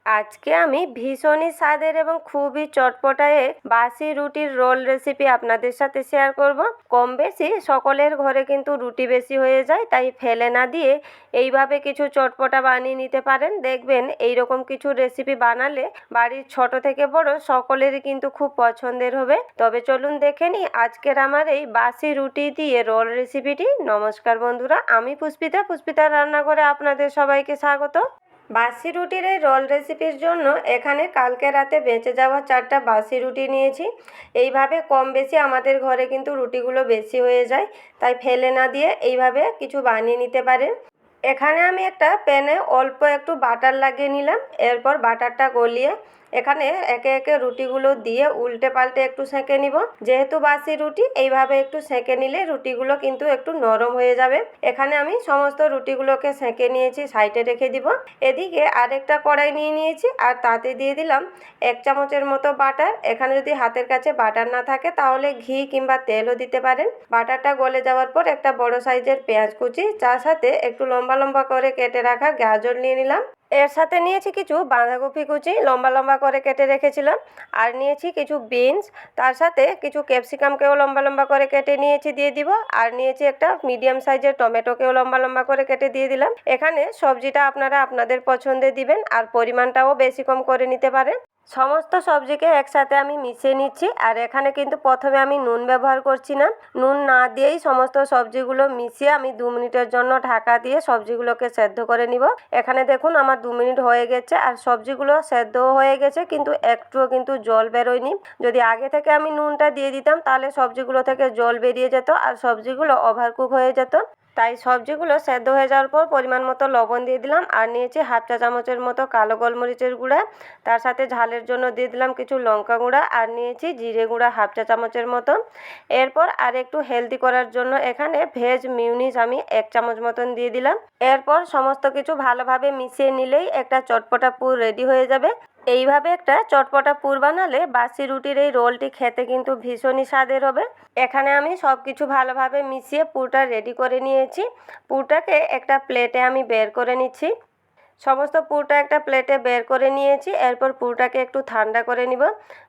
আজকে আমি ভীষণই স্বাদের এবং খুবই চটপটা বাসি রুটির রোল রেসিপি আপনাদের সাথে শেয়ার করব। কম বেশি সকলের ঘরে কিন্তু রুটি বেশি হয়ে যায়, তাই ফেলে না দিয়ে এইভাবে কিছু চটপটা বানিয়ে নিতে পারেন। দেখবেন এই রকম কিছু রেসিপি বানালে বাড়ির ছোট থেকে বড় সকলেরই কিন্তু খুব পছন্দের হবে। তবে চলুন দেখে নিই আজকের আমার এই বাসি রুটি দিয়ে রোল রেসিপিটি। নমস্কার বন্ধুরা, আমি পুষ্পিতার রান্নাঘরে আপনাদের সবাইকে স্বাগত। বাসি রুটির এই রোল রেসিপির জন্য এখানে কালকে রাতে বেঁচে যাওয়া 4টা বাসি রুটি নিয়েছি। এইভাবে কম বেশি আমাদের ঘরে কিন্তু রুটিগুলো বেশি হয়ে যায়, তাই ফেলে না দিয়ে এইভাবে কিছু বানিয়ে নিতে পারেন। এখানে আমি একটা প্যানে অল্প একটু বাটার লাগিয়ে নিলাম। এরপর বাটারটা গলিয়ে এখানে একে একে রুটিগুলো দিয়ে উল্টে পাল্টে একটু সেঁকে নিব। যেহেতু বাসি রুটি, এইভাবে একটু সেঁকে নিলে রুটিগুলো কিন্তু একটু নরম হয়ে যাবে। এখানে আমি সমস্ত রুটিগুলোকে সেঁকে নিয়েছি, সাইডে রেখে দিব। এদিকে আরেকটা কড়াই নিয়ে নিয়েছি আর তাতে দিয়ে দিলাম 1 চামচের মতো বাটার। এখানে যদি হাতের কাছে বাটার না থাকে তাহলে ঘি কিংবা তেলও দিতে পারেন। বাটারটা গলে যাওয়ার পর একটা বড় সাইজের পেঁয়াজ কুচি, তার সাথে একটু লম্বা লম্বা করে কেটে রাখা গাজর নিয়ে নিলাম। এর সাথে নিয়েছি কিছু বাঁধাকপি কুচি, লম্বা লম্বা করে কেটে রেখেছিলাম। আর নিয়েছি কিছু বিনস, তার সাথে কিছু ক্যাপসিকামকেও লম্বা লম্বা করে কেটে নিয়েছি, দিয়ে দিব। আর নিয়েছি একটা মিডিয়াম সাইজের টমেটোকেও লম্বা লম্বা করে কেটে দিয়ে দিলাম। এখানে সবজিটা আপনারা আপনাদের পছন্দে দিবেন আর পরিমাণটাও বেশি কম করে নিতে পারেন। সমস্ত সবজিকে একসাথে আমি মিশিয়ে নিচ্ছি। আর এখানে কিন্তু প্রথমে আমি নুন ব্যবহার করছি না। নুন না দিয়েই সমস্ত সবজিগুলো মিশিয়ে আমি 2 মিনিটের জন্য ঢাকা দিয়ে সবজিগুলোকে সেদ্ধ করে নিব। এখানে দেখুন আমার 2 মিনিট হয়ে গেছে আর সবজিগুলো সেদ্ধও হয়ে গেছে, কিন্তু একটুও কিন্তু জল বেরোয়নি। যদি আগে থেকে আমি নুনটা দিয়ে দিতাম তাহলে সবজিগুলো থেকে জল বেরিয়ে যেত আর সবজিগুলো ওভারকুক হয়ে যেত। তাই সবজিগুলো সেদ্ধ হয়ে যাওয়ার পর পরিমাণ মতো লবণ দিয়ে দিলাম। আর নিয়েছি 1/2 চা চামচের মতো কালো গোলমরিচের গুঁড়া, তার সাথে ঝালের জন্য দিয়ে দিলাম কিছু লঙ্কা গুঁড়া। আর নিয়েছি জিরে গুঁড়া 1/2 চা চামচের মতো। এরপর আর একটু হেলদি করার জন্য এখানে ভেজ মিউনিস আমি 1 চামচ মতন দিয়ে দিলাম। এরপর সমস্ত কিছু ভালোভাবে মিশিয়ে নিলেই একটা চটপটা পুর রেডি হয়ে যাবে। এইভাবে একটা চটপটা পুর বানালে বাসি রুটির এই রোলটি খেতে কিন্তু ভীষণই স্বাদের হবে। এখানে আমি সব কিছু ভালোভাবে মিশিয়ে পুরটা রেডি করে নিয়েছি। পুরটাকে একটা প্লেটে আমি বের করে নিচ্ছি। সমস্ত পুরটা একটা প্লেটে বের করে নিয়েছি। এরপর পুরটাকে একটু ঠান্ডা করে নিব।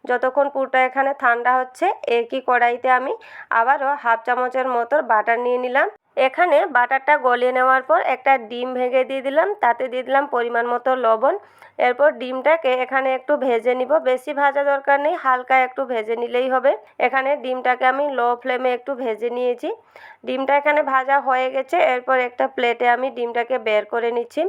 যতক্ষণ পুরটা এখানে ঠান্ডা হচ্ছে, একই কড়াইতে আমি আবারও 1/2 চামচের মতো বাটার নিয়ে নিলাম। এখানে বাটারটা গলিয়ে নেওয়ার পর একটা ডিম ভেঙে দিয়ে দিলাম, তাতে দিয়ে দিলাম পরিমাণ মতো লবণ। এরপর ডিমটাকে এখানে একটু ভেজে নিব, বেশি ভাজা দরকার নেই, হালকা একটু ভেজে নিলেই হবে। এখানে ডিমটাকে আমি লো ফ্লেমে একটু ভেজে নিয়েছি। ডিমটা এখানে ভাজা হয়ে গেছে। এরপর একটা প্লেটে আমি ডিমটাকে বের করে নিচ্ছি।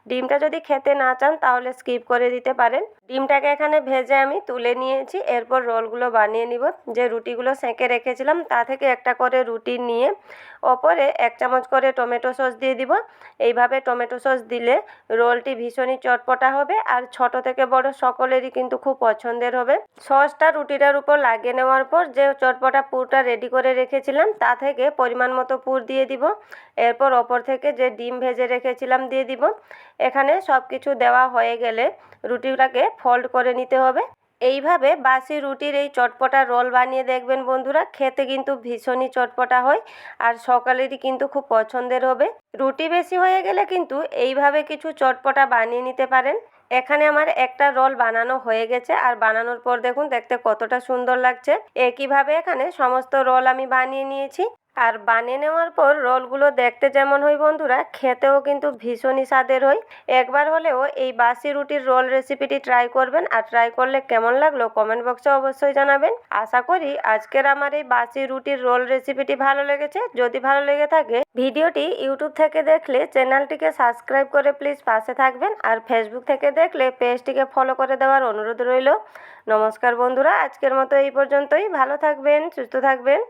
ডিমটা যদি খেতে না চান তাহলে স্কিপ করে দিতে পারেন। ডিমটাকে এখানে ভেজে আমি তুলে নিয়েছি। এরপর রোলগুলো বানিয়ে নিব। যে রুটিগুলো সেঁকে রেখেছিলাম তা থেকে একটা করে রুটি নিয়ে ওপরে 1 চামচ করে টমেটো সস দিয়ে দিব। এইভাবে টমেটো সস দিলে রোলটি ভীষণই চটপটা হবে আর ছোট থেকে বড় সকলেরই কিন্তু খুব পছন্দের হবে। সসটা রুটিটার উপর লাগিয়ে নেওয়ার পর যে চটপটা পুরটা রেডি করে রেখেছিলাম তা থেকে পরিমাণ মতো পুর দিয়ে দিব। এরপর ওপর থেকে যে ডিম ভেজে রেখেছিলাম দিয়ে দিব। এখানে সব কিছু দেওয়া হয়ে গেলে রুটিটাকে ফোল্ড করে নিতে হবে। এইভাবে বাসি রুটির এই চটপটা রোল বানিয়ে দেখবেন বন্ধুরা, খেতে কিন্তু ভীষণই চটপটা হয় আর সকালেরই কিন্তু খুব পছন্দের হবে। রুটি বেশি হয়ে গেলে কিন্তু এইভাবে কিছু চটপটা বানিয়ে নিতে পারেন। এখানে আমার একটা রোল বানানো হয়ে গেছে আর বানানোর পর দেখুন দেখতে কতটা সুন্দর লাগছে। একইভাবে এখানে সমস্ত রোল আমি বানিয়ে নিয়েছি। আর বানিয়ে নেওয়ার পর রোলগুলো দেখতে যেমন হয় বন্ধুরা, খেতেও কিন্তু ভীষণই স্বাদের হয়। একবার হলেও এই বাসি রুটির রোল রেসিপিটি ট্রাই করবেন আর ট্রাই করলে কেমন লাগলো কমেন্ট বক্সে অবশ্যই জানাবেন। আশা করি আজকের আমার এই বাসি রুটির রোল রেসিপিটি ভালো লেগেছে। যদি ভালো লেগে থাকে ভিডিওটি ইউটিউব থেকে দেখলে চ্যানেলটিকে সাবস্ক্রাইব করে প্লিজ পাশে থাকবেন। আর ফেসবুক থেকে দেখলে পেজটিকে ফলো করে দেওয়ার অনুরোধ রইল। নমস্কার বন্ধুরা, আজকের মতো এই পর্যন্তই। ভালো থাকবেন, সুস্থ থাকবেন।